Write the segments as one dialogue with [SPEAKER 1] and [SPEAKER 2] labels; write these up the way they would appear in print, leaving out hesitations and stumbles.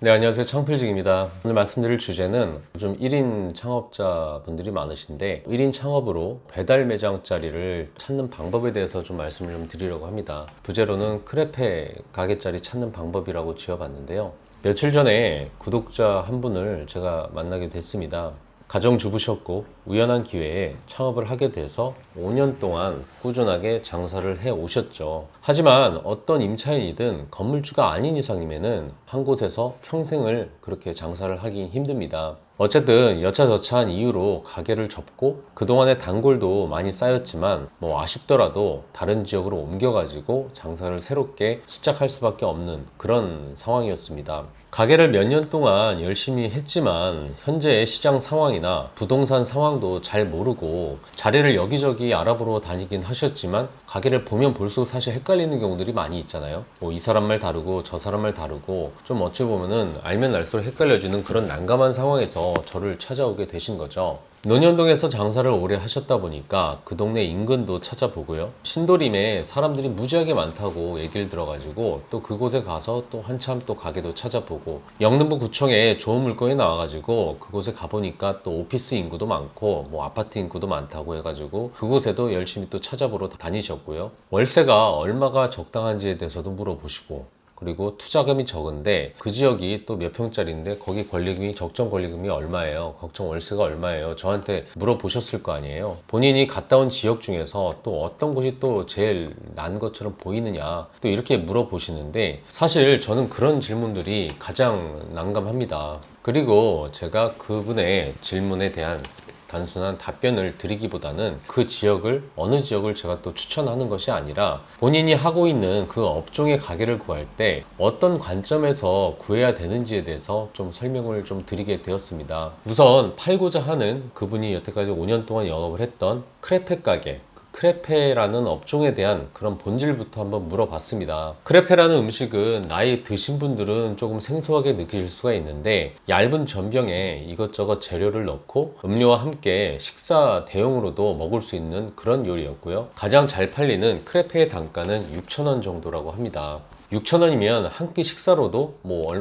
[SPEAKER 1] 네, 안녕하세요. 창필직입니다. 오늘 말씀드릴 주제는 요즘 1인 창업자분들이 많으신데 1인 창업으로 배달 매장 자리를 찾는 방법에 대해서 좀 말씀을 좀 드리려고 합니다. 부제로는 크레페 가게 자리 찾는 방법이라고 지어봤는데요. 며칠 전에 구독자 한 분을 제가 만나게 됐습니다. 가정주부셨고 우연한 기회에 창업을 하게 돼서 5년 동안 꾸준하게 장사를 해 오셨죠. 하지만 어떤 임차인이든 건물주가 아닌 이상이면은 한 곳에서 평생을 그렇게 장사를 하기 힘듭니다. 어쨌든 여차저차한 이유로 가게를 접고 그동안의 단골도 많이 쌓였지만 아쉽더라도 다른 지역으로 옮겨가지고 장사를 새롭게 시작할 수밖에 없는 그런 상황이었습니다. 가게를 몇 년 동안 열심히 했지만 현재의 시장 상황이나 부동산 상황도 잘 모르고 자리를 여기저기 알아보러 다니긴 하셨지만 가게를 보면 볼수록 사실 헷갈리는 경우들이 많이 있잖아요. 이 사람 말 다르고 저 사람 말 다르고 좀 어찌 보면은 알면 알수록 헷갈려지는 그런 난감한 상황에서 저를 찾아오게 되신 거죠. 논현동에서 장사를 오래 하셨다 보니까 그 동네 인근도 찾아보고요. 신도림에 사람들이 무지하게 많다고 얘기를 들어가지고 또 그곳에 가서 또 한참 또 가게도 찾아보고, 영등포 구청에 좋은 물건이 나와가지고 그곳에 가보니까 또 오피스 인구도 많고 아파트 인구도 많다고 해가지고 그곳에도 열심히 또 찾아보러 다니셨고요. 월세가 얼마가 적당한지에 대해서도 물어보시고, 그리고 투자금이 적은데 그 지역이 또 몇 평짜리인데 거기 권리금이 적정 권리금이 얼마예요? 적정 월세가 얼마예요? 저한테 물어보셨을 거 아니에요. 본인이 갔다 온 지역 중에서 또 어떤 곳이 또 제일 난 것처럼 보이느냐 또 이렇게 물어보시는데, 사실 저는 그런 질문들이 가장 난감합니다. 그리고 제가 그분의 질문에 대한 단순한 답변을 드리기보다는 그 지역을, 어느 지역을 제가 또 추천하는 것이 아니라 본인이 하고 있는 그 업종의 가게를 구할 때 어떤 관점에서 구해야 되는지에 대해서 좀 설명을 좀 드리게 되었습니다. 우선 팔고자 하는 그분이 여태까지 5년 동안 영업을 했던 크레페 가게, 크레페라는 업종에 대한 그런 본질부터 한번 물어봤습니다. 크레페라는 음식은 나이 드신 분들은 조금 생소하게 느끼실 수가 있는데, 얇은 전병에 이것저것 재료를 넣고 음료와 함께 식사 대용으로도 먹을 수 있는 그런 요리였고요. 가장 잘 팔리는 크레페의 단가는 6,000원 정도라고 합니다. 6,000원이면 한 끼 식사로도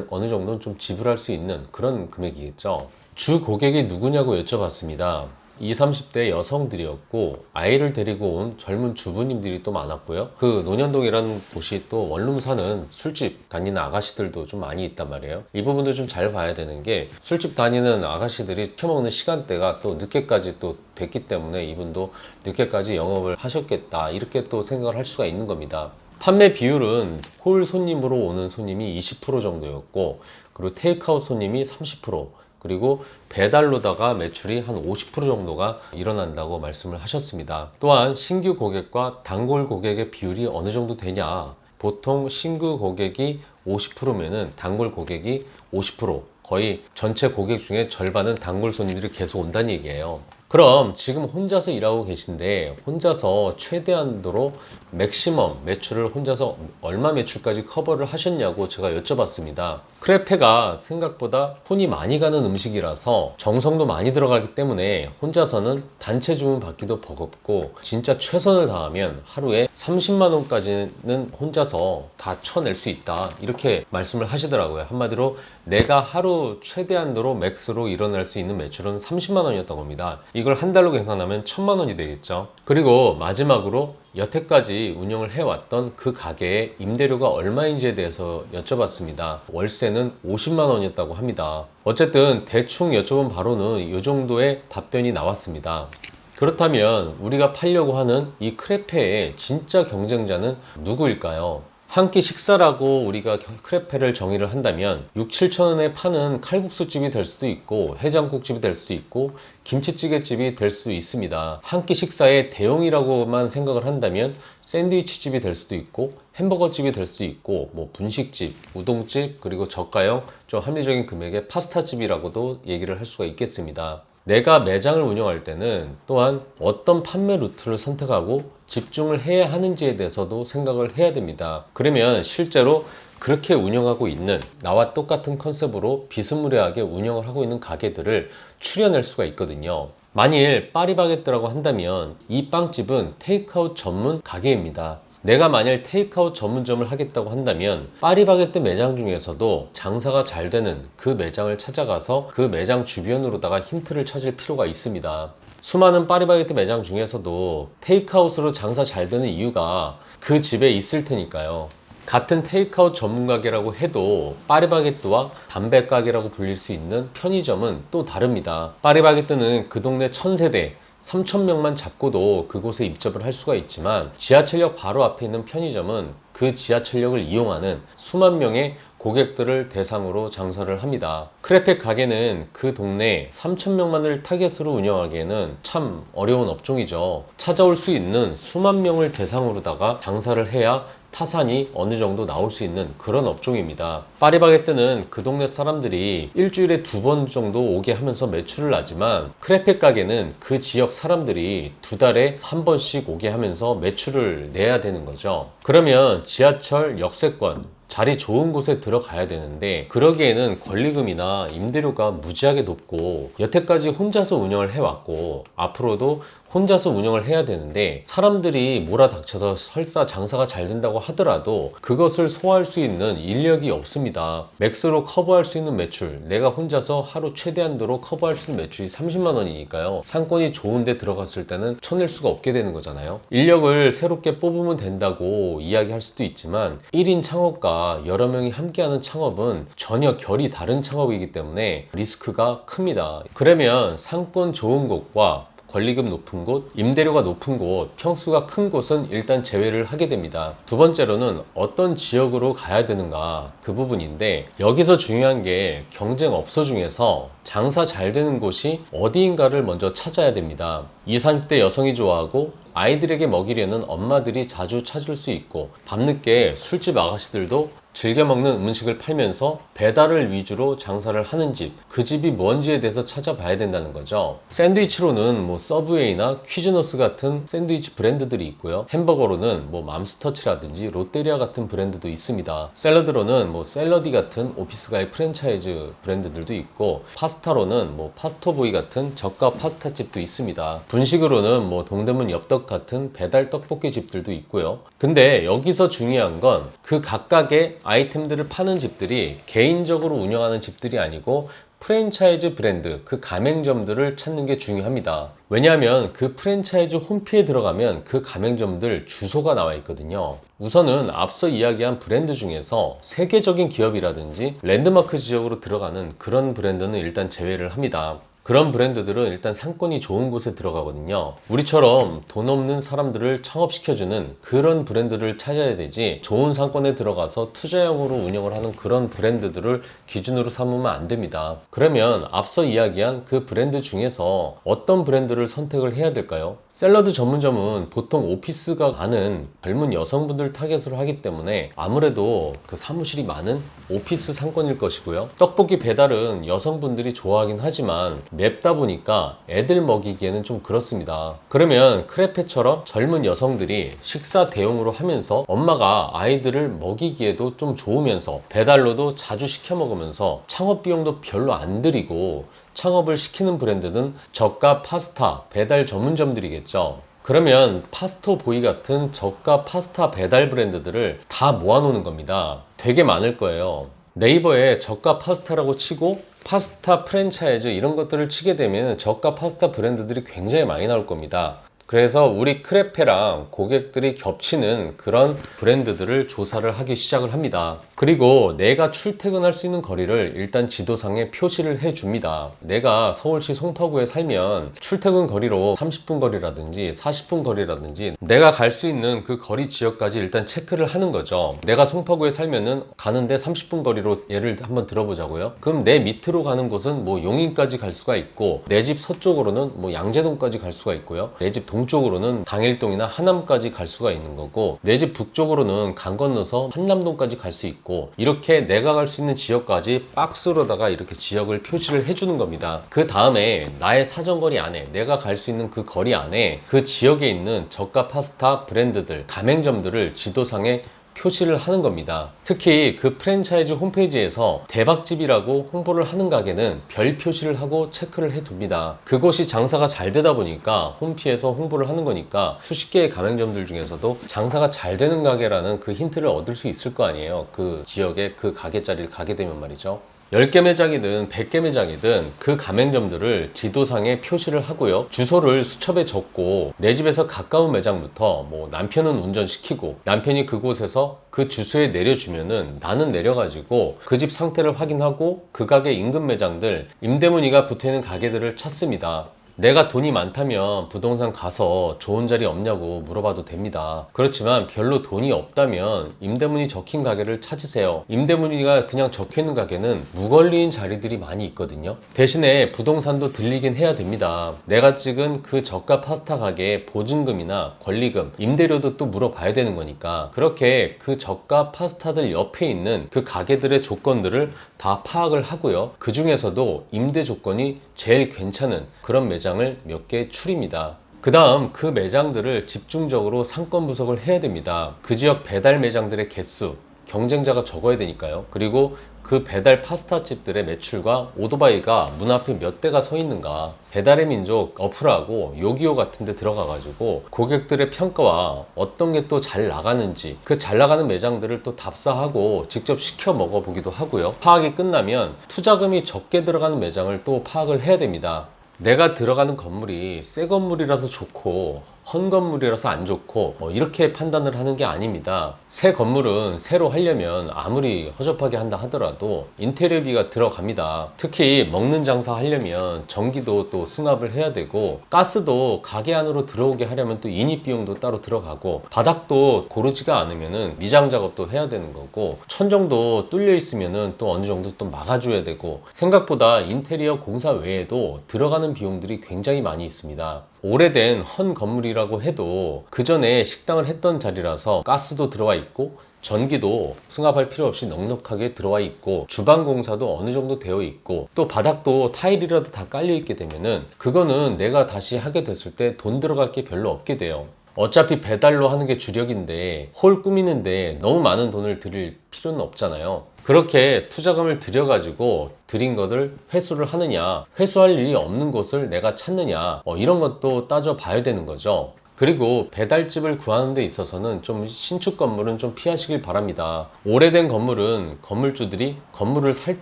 [SPEAKER 1] 어느 정도는 좀 지불할 수 있는 그런 금액이겠죠. 주 고객이 누구냐고 여쭤봤습니다. 20, 30대 여성들이었고 아이를 데리고 온 젊은 주부님들이 또 많았고요. 그 논현동이라는 곳이 또 원룸 사는 술집 다니는 아가씨들도 좀 많이 있단 말이에요. 이 부분도 좀 잘 봐야 되는 게, 술집 다니는 아가씨들이 켜먹는 시간대가 또 늦게까지 또 됐기 때문에 이분도 늦게까지 영업을 하셨겠다 이렇게 또 생각을 할 수가 있는 겁니다. 판매 비율은 홀 손님으로 오는 손님이 20% 정도였고, 그리고 테이크아웃 손님이 30%, 그리고 배달로다가 매출이 한 50% 정도가 일어난다고 말씀을 하셨습니다. 또한 신규 고객과 단골 고객의 비율이 어느 정도 되냐, 보통 신규 고객이 50%면은 단골 고객이 50%, 거의 전체 고객 중에 절반은 단골 손님들이 계속 온다는 얘기예요. 그럼 지금 혼자서 일하고 계신데 혼자서 최대한도로 맥시멈 매출을 혼자서 얼마 매출까지 커버를 하셨냐고 제가 여쭤봤습니다. 크레페가 생각보다 손이 많이 가는 음식이라서 정성도 많이 들어가기 때문에 혼자서는 단체 주문 받기도 버겁고, 진짜 최선을 다하면 하루에 30만 원까지는 혼자서 다 쳐낼 수 있다 이렇게 말씀을 하시더라고요. 한마디로 내가 하루 최대한도로 맥스로 일어날 수 있는 매출은 30만 원이었던 겁니다. 이걸 한 달로 계산하면 1,000만 원이 되겠죠. 그리고 마지막으로 여태까지 운영을 해왔던 그 가게의 임대료가 얼마인지에 대해서 여쭤봤습니다. 월세는 50만 원이었다고 합니다. 어쨌든 대충 여쭤본 바로는 이 정도의 답변이 나왔습니다. 그렇다면 우리가 팔려고 하는 이 크레페의 진짜 경쟁자는 누구일까요? 한 끼 식사라고 우리가 크레페를 정의를 한다면 6, 7천 원에 파는 칼국수집이 될 수도 있고 해장국집이 될 수도 있고 김치찌개집이 될 수도 있습니다. 한 끼 식사의 대용이라고만 생각을 한다면 샌드위치집이 될 수도 있고 햄버거집이 될 수도 있고 분식집, 우동집, 그리고 저가형 좀 합리적인 금액의 파스타집이라고도 얘기를 할 수가 있겠습니다. 내가 매장을 운영할 때는 또한 어떤 판매 루트를 선택하고 집중을 해야 하는지에 대해서도 생각을 해야 됩니다. 그러면 실제로 그렇게 운영하고 있는, 나와 똑같은 컨셉으로 비스무리하게 운영을 하고 있는 가게들을 추려낼 수가 있거든요. 만일 파리바게뜨라고 한다면 이 빵집은 테이크아웃 전문 가게입니다. 내가 만약 테이크아웃 전문점을 하겠다고 한다면 파리바게뜨 매장 중에서도 장사가 잘 되는 그 매장을 찾아가서 그 매장 주변으로다가 힌트를 찾을 필요가 있습니다. 수많은 파리바게뜨 매장 중에서도 테이크아웃으로 장사 잘 되는 이유가 그 집에 있을 테니까요. 같은 테이크아웃 전문 가게라고 해도 파리바게뜨와 담배 가게라고 불릴 수 있는 편의점은 또 다릅니다. 파리바게뜨는 그 동네 1000세대 3000명만 잡고도 그곳에 입점을 할 수가 있지만 지하철역 바로 앞에 있는 편의점은 그 지하철역을 이용하는 수만 명의 고객들을 대상으로 장사를 합니다. 크레페 가게는 그 동네 3000명만을 타겟으로 운영하기에는 참 어려운 업종이죠. 찾아올 수 있는 수만 명을 대상으로다가 장사를 해야 타산이 어느 정도 나올 수 있는 그런 업종입니다. 파리바게뜨는 그 동네 사람들이 일주일에 2번 정도 오게 하면서 매출을 나지만 크레페 가게는 그 지역 사람들이 2달에 1번씩 오게 하면서 매출을 내야 되는 거죠. 그러면 지하철 역세권 자리 좋은 곳에 들어가야 되는데 그러기에는 권리금이나 임대료가 무지하게 높고 여태까지 혼자서 운영을 해왔고 앞으로도 혼자서 운영을 해야 되는데 사람들이 몰아닥쳐서 설사 장사가 잘 된다고 하더라도 그것을 소화할 수 있는 인력이 없습니다. 맥스로 커버할 수 있는 매출, 내가 혼자서 하루 최대한도로 커버할 수 있는 매출이 30만 원이니까요. 상권이 좋은데 들어갔을 때는 쳐낼 수가 없게 되는 거잖아요. 인력을 새롭게 뽑으면 된다고 이야기할 수도 있지만 1인 창업과 여러 명이 함께하는 창업은 전혀 결이 다른 창업이기 때문에 리스크가 큽니다. 그러면 상권 좋은 곳과 권리금 높은 곳, 임대료가 높은 곳, 평수가 큰 곳은 일단 제외를 하게 됩니다. 두 번째로는 어떤 지역으로 가야 되는가 그 부분인데 여기서 중요한 게 경쟁업소 중에서 장사 잘 되는 곳이 어디인가를 먼저 찾아야 됩니다. 20, 30대 여성이 좋아하고 아이들에게 먹이려는 엄마들이 자주 찾을 수 있고 밤늦게 술집 아가씨들도 즐겨 먹는 음식을 팔면서 배달을 위주로 장사를 하는 집, 그 집이 뭔지에 대해서 찾아봐야 된다는 거죠. 샌드위치로는 뭐 서브웨이나 퀴즈노스 같은 샌드위치 브랜드들이 있고요. 햄버거로는 뭐 맘스터치라든지 롯데리아 같은 브랜드도 있습니다. 샐러드로는 뭐 샐러디 같은 오피스가의 프랜차이즈 브랜드들도 있고 파스타로는 뭐 파스토보이 같은 저가 파스타집도 있습니다. 분식으로는 뭐 동대문 엽떡 같은 배달 떡볶이 집들도 있고요. 근데 여기서 중요한 건 그 각각의 아이템들을 파는 집들이 개인적으로 운영하는 집들이 아니고 프랜차이즈 브랜드, 그 가맹점들을 찾는 게 중요합니다. 왜냐하면 그 프랜차이즈 홈피에 들어가면 그 가맹점들 주소가 나와 있거든요. 우선은 앞서 이야기한 브랜드 중에서 세계적인 기업이라든지 랜드마크 지역으로 들어가는 그런 브랜드는 일단 제외를 합니다. 그런 브랜드들은 일단 상권이 좋은 곳에 들어가거든요. 우리처럼 돈 없는 사람들을 창업시켜주는 그런 브랜드를 찾아야 되지 좋은 상권에 들어가서 투자형으로 운영을 하는 그런 브랜드들을 기준으로 삼으면 안 됩니다. 그러면 앞서 이야기한 그 브랜드 중에서 어떤 브랜드를 선택을 해야 될까요? 샐러드 전문점은 보통 오피스가 많은 젊은 여성분들 타겟으로 하기 때문에 아무래도 그 사무실이 많은 오피스 상권일 것이고요. 떡볶이 배달은 여성분들이 좋아하긴 하지만 맵다 보니까 애들 먹이기에는 좀 그렇습니다. 그러면 크레페처럼 젊은 여성들이 식사 대용으로 하면서 엄마가 아이들을 먹이기에도 좀 좋으면서 배달로도 자주 시켜 먹으면서 창업 비용도 별로 안 들이고 창업을 시키는 브랜드는 저가 파스타 배달 전문점들이겠죠. 그러면 파스토보이 같은 저가 파스타 배달 브랜드들을 다 모아놓는 겁니다. 되게 많을 거예요. 네이버에 저가 파스타라고 치고 파스타 프랜차이즈 이런 것들을 치게 되면 저가 파스타 브랜드들이 굉장히 많이 나올 겁니다. 그래서 우리 크레페랑 고객들이 겹치는 그런 브랜드들을 조사를 하기 시작을 합니다. 그리고 내가 출퇴근할 수 있는 거리를 일단 지도상에 표시를 해줍니다. 내가 서울시 송파구에 살면 출퇴근 거리로 30분 거리라든지 40분 거리라든지 내가 갈 수 있는 그 거리 지역까지 일단 체크를 하는 거죠. 내가 송파구에 살면은 가는데 30분 거리로 예를 한번 들어보자고요. 그럼 내 밑으로 가는 곳은 뭐 용인까지 갈 수가 있고 내 집 서쪽으로는 뭐 양재동까지 갈 수가 있고요. 내 집 동쪽으로는 강일동이나 하남까지 갈 수가 있는 거고 내 집 북쪽으로는 강 건너서 한남동까지 갈 수 있고 이렇게 내가 갈 수 있는 지역까지 박스로다가 이렇게 지역을 표시를 해주는 겁니다. 그 다음에 나의 사정거리 안에 내가 갈 수 있는 그 거리 안에 그 지역에 있는 저가 파스타 브랜드들 가맹점들을 지도상에 표시를 하는 겁니다. 특히 그 프랜차이즈 홈페이지에서 대박집이라고 홍보를 하는 가게는 별 표시를 하고 체크를 해둡니다. 그곳이 장사가 잘 되다 보니까 홈피에서 홍보를 하는 거니까 수십 개의 가맹점들 중에서도 장사가 잘 되는 가게라는 그 힌트를 얻을 수 있을 거 아니에요. 그 지역에 그 가게 자리를 가게 되면 말이죠. 10개 매장이든 100개 매장이든 그 가맹점들을 지도상에 표시를 하고요. 주소를 수첩에 적고 내 집에서 가까운 매장부터 남편은 운전시키고 남편이 그곳에서 그 주소에 내려주면은 나는 내려가지고 그 집 상태를 확인하고 그 가게 인근 매장들 임대문의가 붙어있는 가게들을 찾습니다. 내가 돈이 많다면 부동산 가서 좋은 자리 없냐고 물어봐도 됩니다. 그렇지만 별로 돈이 없다면 임대문의 적힌 가게를 찾으세요. 임대문의가 그냥 적혀있는 가게는 무걸리인 자리들이 많이 있거든요. 대신에 부동산도 들리긴 해야 됩니다. 내가 찍은 그 저가 파스타 가게의 보증금이나 권리금, 임대료도 또 물어봐야 되는 거니까 그렇게 그 저가 파스타들 옆에 있는 그 가게들의 조건들을 다 파악을 하고요. 그 중에서도 임대 조건이 제일 괜찮은 그런 매장을 몇 개 추립니다. 그 다음 그 매장들을 집중적으로 상권 분석을 해야 됩니다. 그 지역 배달 매장들의 개수, 경쟁자가 적어야 되니까요. 그리고 그 배달 파스타 집들의 매출과 오토바이가 문 앞에 몇 대가 서 있는가, 배달의 민족 어플하고 요기요 같은 데 들어가 가지고 고객들의 평가와 어떤 게 또 잘 나가는지 그 잘 나가는 매장들을 또 답사하고 직접 시켜 먹어 보기도 하고요. 파악이 끝나면 투자금이 적게 들어가는 매장을 또 파악을 해야 됩니다. 내가 들어가는 건물이 새 건물이라서 좋고 헌 건물이라서 안 좋고 이렇게 판단을 하는 게 아닙니다. 새 건물은 새로 하려면 아무리 허접하게 한다 하더라도 인테리어비가 들어갑니다. 특히 먹는 장사 하려면 전기도 또 승합을 해야 되고 가스도 가게 안으로 들어오게 하려면 또 인입 비용도 따로 들어가고 바닥도 고르지가 않으면 미장 작업도 해야 되는 거고 천정도 뚫려 있으면 또 어느 정도 또 막아줘야 되고 생각보다 인테리어 공사 외에도 들어가는 비용들이 굉장히 많이 있습니다. 오래된 헌 건물이라고 해도 그 전에 식당을 했던 자리라서 가스도 들어와 있고 전기도 승합할 필요 없이 넉넉하게 들어와 있고 주방 공사도 어느 정도 되어 있고 또 바닥도 타일이라도 다 깔려 있게 되면은 그거는 내가 다시 하게 됐을 때 돈 들어갈 게 별로 없게 돼요. 어차피 배달로 하는 게 주력인데 홀 꾸미는데 너무 많은 돈을 들일 필요는 없잖아요. 그렇게 투자금을 들여가지고 들인 것을 회수를 하느냐, 회수할 일이 없는 곳을 내가 찾느냐, 이런 것도 따져봐야 되는 거죠. 그리고 배달집을 구하는 데 있어서는 좀 신축 건물은 좀 피하시길 바랍니다. 오래된 건물은 건물주들이 건물을 살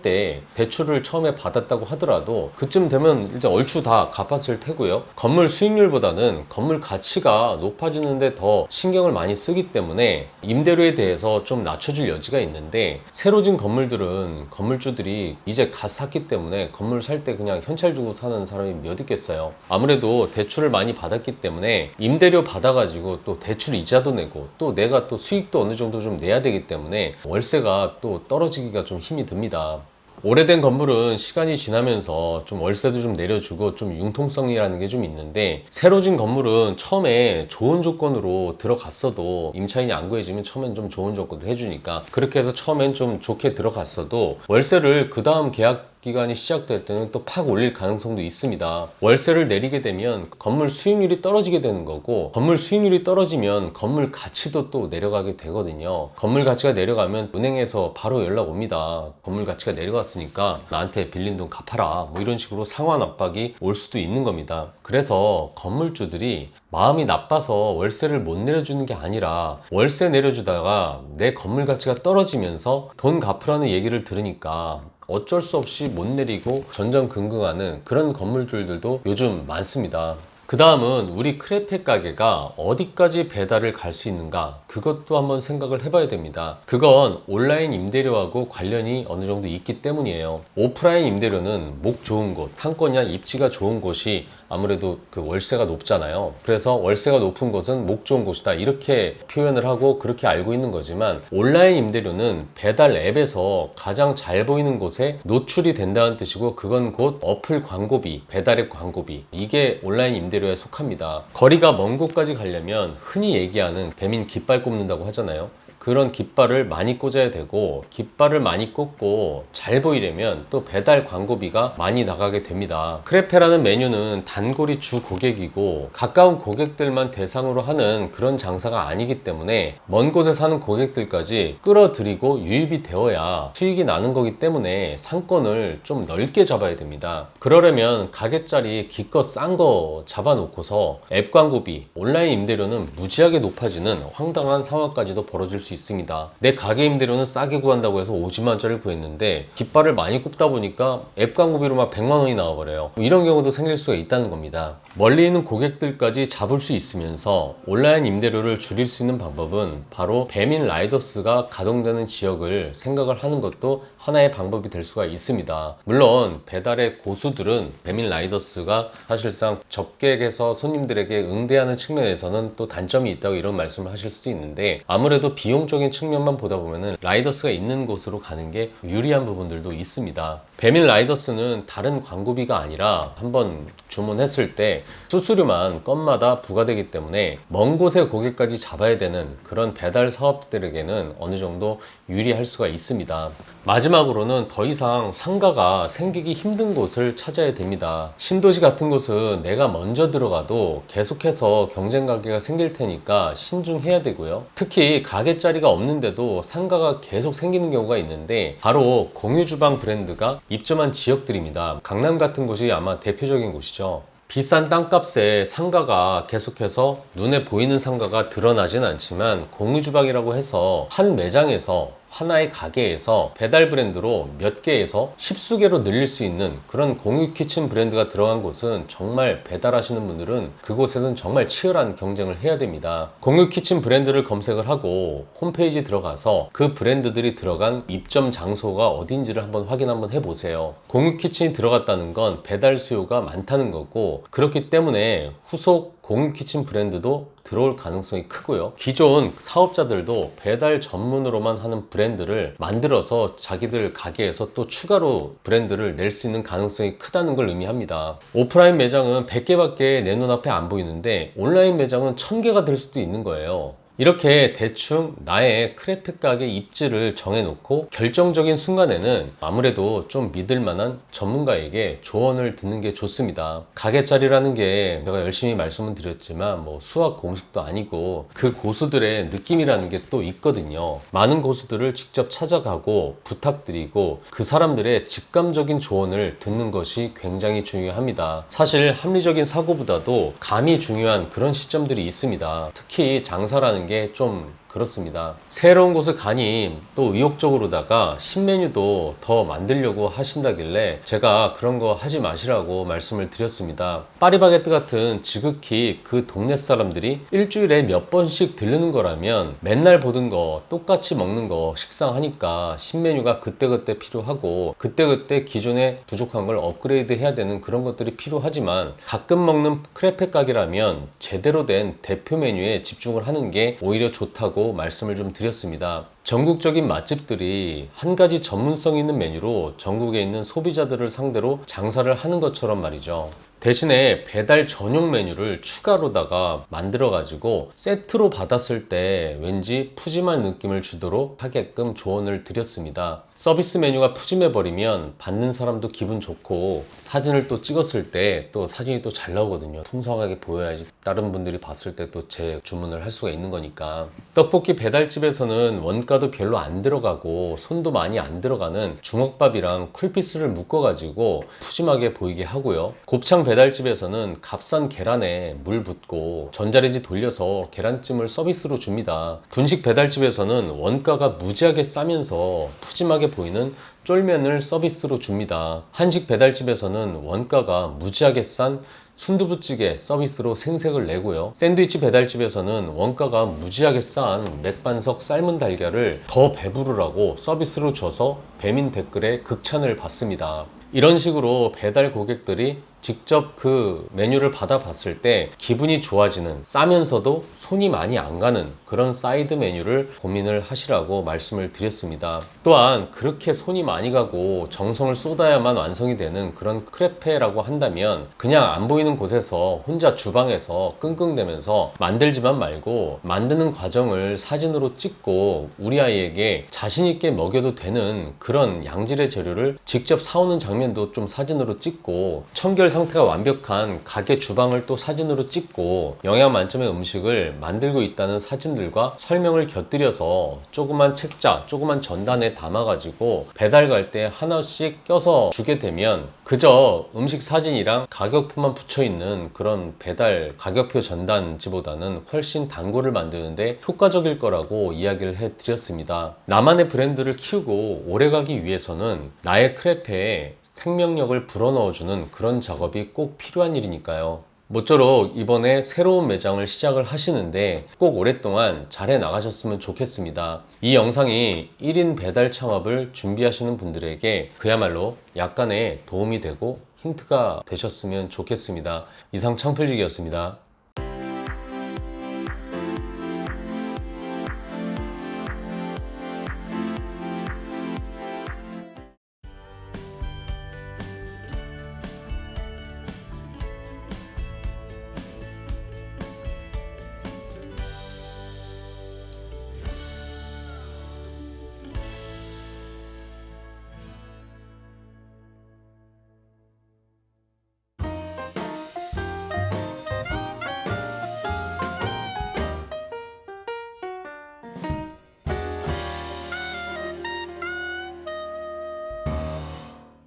[SPEAKER 1] 때 대출을 처음에 받았다고 하더라도 그쯤 되면 이제 얼추 다 갚았을 테고요. 건물 수익률보다는 건물 가치가 높아지는데 더 신경을 많이 쓰기 때문에 임대료에 대해서 좀 낮춰줄 여지가 있는데 새로 진 건물들은 건물주들이 이제 갓 샀기 때문에 건물 살 때 그냥 현찰 주고 사는 사람이 몇 있겠어요. 아무래도 대출을 많이 받았기 때문에 임대료 받아가지고 또 대출 이자도 내고 또 내가 또 수익도 어느 정도 좀 내야 되기 때문에 월세가 또 떨어지기가 좀 힘이 듭니다. 오래된 건물은 시간이 지나면서 좀 월세도 좀 내려주고 좀 융통성이라는 게 좀 있는데 새로 진 건물은 처음에 좋은 조건으로 들어갔어도 임차인이 안 구해지면 처음엔 좀 좋은 조건을 해주니까 그렇게 해서 처음엔 좀 좋게 들어갔어도 월세를 그 다음 계약 기간이 시작될 때는 또 팍 올릴 가능성도 있습니다. 월세를 내리게 되면 건물 수익률이 떨어지게 되는 거고 건물 수익률이 떨어지면 건물 가치도 또 내려가게 되거든요. 건물 가치가 내려가면 은행에서 바로 연락 옵니다. 건물 가치가 내려갔으니까 나한테 빌린 돈 갚아라 이런 식으로 상환 압박이 올 수도 있는 겁니다. 그래서 건물주들이 마음이 나빠서 월세를 못 내려주는 게 아니라 월세 내려주다가 내 건물 가치가 떨어지면서 돈 갚으라는 얘기를 들으니까 어쩔 수 없이 못 내리고 전전긍긍하는 그런 건물주들도 요즘 많습니다. 그 다음은 우리 크레페 가게가 어디까지 배달을 갈 수 있는가, 그것도 한번 생각을 해봐야 됩니다. 그건 온라인 임대료하고 관련이 어느 정도 있기 때문이에요. 오프라인 임대료는 목 좋은 곳, 상권이나 입지가 좋은 곳이 아무래도 그 월세가 높잖아요. 그래서 월세가 높은 곳은 목 좋은 곳이다 이렇게 표현을 하고 그렇게 알고 있는 거지만 온라인 임대료는 배달 앱에서 가장 잘 보이는 곳에 노출이 된다는 뜻이고 그건 곧 어플 광고비, 배달앱 광고비, 이게 온라인 임대료에 속합니다. 거리가 먼 곳까지 가려면 흔히 얘기하는 배민 깃발 꼽는다고 하잖아요. 그런 깃발을 많이 꽂아야 되고, 깃발을 많이 꽂고 잘 보이려면 또 배달 광고비가 많이 나가게 됩니다. 크레페라는 메뉴는 단골이 주 고객이고 가까운 고객들만 대상으로 하는 그런 장사가 아니기 때문에 먼 곳에 사는 고객들까지 끌어들이고 유입이 되어야 수익이 나는 거기 때문에 상권을 좀 넓게 잡아야 됩니다. 그러려면 가게짜리 기껏 싼 거 잡아놓고서 앱 광고비, 온라인 임대료는 무지하게 높아지는 황당한 상황까지도 벌어질 수 있습니다. 내 가게 임대료는 싸게 구한다고 해서 50만원짜리를 구했는데 깃발을 많이 꼽다 보니까 앱 광고비로 막 100만원이 나와버려요. 이런 경우도 생길 수가 있다는 겁니다. 멀리 있는 고객들까지 잡을 수 있으면서 온라인 임대료를 줄일 수 있는 방법은 바로 배민 라이더스가 가동되는 지역을 생각을 하는 것도 하나의 방법이 될 수가 있습니다. 물론 배달의 고수들은 배민 라이더스가 사실상 접객에서 손님들에게 응대하는 측면에서는 또 단점이 있다고 이런 말씀을 하실 수도 있는데, 아무래도 비용적인 측면만 보다 보면은 라이더스가 있는 곳으로 가는 게 유리한 부분들도 있습니다. 배민 라이더스는 다른 광고비가 아니라 한번 주문했을 때 수수료만 건마다 부과되기 때문에 먼 곳의 고객까지 잡아야 되는 그런 배달 사업들에게는 어느 정도 유리할 수가 있습니다. 마지막으로는 더 이상 상가가 생기기 힘든 곳을 찾아야 됩니다. 신도시 같은 곳은 내가 먼저 들어가도 계속해서 경쟁 가게가 생길 테니까 신중해야 되고요. 특히 가게 자리가 없는데도 상가가 계속 생기는 경우가 있는데 바로 공유주방 브랜드가 입점한 지역들입니다. 강남 같은 곳이 아마 대표적인 곳이죠. 비싼 땅값에 상가가 계속해서 눈에 보이는 상가가 드러나진 않지만 공유주방이라고 해서 한 매장에서 하나의 가게에서 배달 브랜드로 몇 개에서 십수 개로 늘릴 수 있는 그런 공유 키친 브랜드가 들어간 곳은 정말 배달하시는 분들은 그곳에는 정말 치열한 경쟁을 해야 됩니다. 공유 키친 브랜드를 검색을 하고 홈페이지 들어가서 그 브랜드들이 들어간 입점 장소가 어딘지를 한번 확인 한번 해보세요. 공유 키친이 들어갔다는 건 배달 수요가 많다는 거고, 그렇기 때문에 후속 공유 키친 브랜드도 들어올 가능성이 크고요. 기존 사업자들도 배달 전문으로만 하는 브랜드를 만들어서 자기들 가게에서 또 추가로 브랜드를 낼 수 있는 가능성이 크다는 걸 의미합니다. 오프라인 매장은 100개밖에 내 눈앞에 안 보이는데 온라인 매장은 1000개가 될 수도 있는 거예요. 이렇게 대충 나의 크레페 가게 입지를 정해놓고 결정적인 순간에는 아무래도 좀 믿을만한 전문가에게 조언을 듣는 게 좋습니다. 가게 자리라는 게 내가 열심히 말씀을 드렸지만 뭐 수학 공식도 아니고 그 고수들의 느낌이라는 게 또 있거든요. 많은 고수들을 직접 찾아가고 부탁드리고 그 사람들의 직감적인 조언을 듣는 것이 굉장히 중요합니다. 사실 합리적인 사고보다도 감이 중요한 그런 시점들이 있습니다. 특히 장사라는 게 좀 그렇습니다. 새로운 곳을 가니 또 의욕적으로다가 신메뉴도 더 만들려고 하신다길래 제가 그런 거 하지 마시라고 말씀을 드렸습니다. 파리바게뜨 같은 지극히 그 동네 사람들이 일주일에 몇 번씩 들르는 거라면 맨날 보던 거 똑같이 먹는 거 식상하니까 신메뉴가 그때그때 필요하고 그때그때 기존에 부족한 걸 업그레이드 해야 되는 그런 것들이 필요하지만, 가끔 먹는 크레페 가게라면 제대로 된 대표 메뉴에 집중을 하는 게 오히려 좋다고 말씀을 좀 드렸습니다. 전국적인 맛집들이 한 가지 전문성 있는 메뉴로 전국에 있는 소비자들을 상대로 장사를 하는 것처럼 말이죠. 대신에 배달 전용 메뉴를 추가로다가 만들어 가지고 세트로 받았을 때 왠지 푸짐한 느낌을 주도록 하게끔 조언을 드렸습니다. 서비스 메뉴가 푸짐해 버리면 받는 사람도 기분 좋고 사진을 또 찍었을 때 또 사진이 또 잘 나오거든요. 풍성하게 보여야지 다른 분들이 봤을 때 또 제 주문을 할 수가 있는 거니까. 떡볶이 배달집에서는 원가도 별로 안 들어가고 손도 많이 안 들어가는 주먹밥이랑 쿨피스를 묶어 가지고 푸짐하게 보이게 하고요. 곱창 배달집에서는 값싼 계란에 물 붓고 전자레인지 돌려서 계란찜을 서비스로 줍니다. 분식 배달집에서는 원가가 무지하게 싸면서 푸짐하게 보이는 쫄면을 서비스로 줍니다. 한식 배달집에서는 원가가 무지하게 싼 순두부찌개 서비스로 생색을 내고요. 샌드위치 배달집에서는 원가가 무지하게 싼 맥반석 삶은 달걀을 더 배부르라고 서비스로 줘서 배민 댓글에 극찬을 받습니다. 이런 식으로 배달 고객들이 직접 그 메뉴를 받아봤을 때 기분이 좋아지는, 싸면서도 손이 많이 안 가는 그런 사이드 메뉴를 고민을 하시라고 말씀을 드렸습니다. 또한 그렇게 손이 많이 가고 정성을 쏟아야만 완성이 되는 그런 크레페라고 한다면 그냥 안 보이는 곳에서 혼자 주방에서 끙끙대면서 만들지만 말고 만드는 과정을 사진으로 찍고 우리 아이에게 자신 있게 먹여도 되는 그런 양질의 재료를 직접 사오는 장면도 좀 사진으로 찍고, 청결 상태가 완벽한 가게 주방을 또 사진으로 찍고 영양 만점의 음식을 만들고 있다는 사진들과 설명을 곁들여서 조그만 책자, 조그만 전단에 담아가지고 배달 갈 때 하나씩 껴서 주게 되면 그저 음식 사진이랑 가격표만 붙여있는 그런 배달 가격표 전단지보다는 훨씬 단골을 만드는데 효과적일 거라고 이야기를 해드렸습니다. 나만의 브랜드를 키우고 오래가기 위해서는 나의 크레페에 생명력을 불어넣어주는 그런 작업이 꼭 필요한 일이니까요. 모쪼록 이번에 새로운 매장을 시작을 하시는데 꼭 오랫동안 잘 해나가셨으면 좋겠습니다. 이 영상이 1인 배달 창업을 준비하시는 분들에게 그야말로 약간의 도움이 되고 힌트가 되셨으면 좋겠습니다. 이상 창필직이었습니다.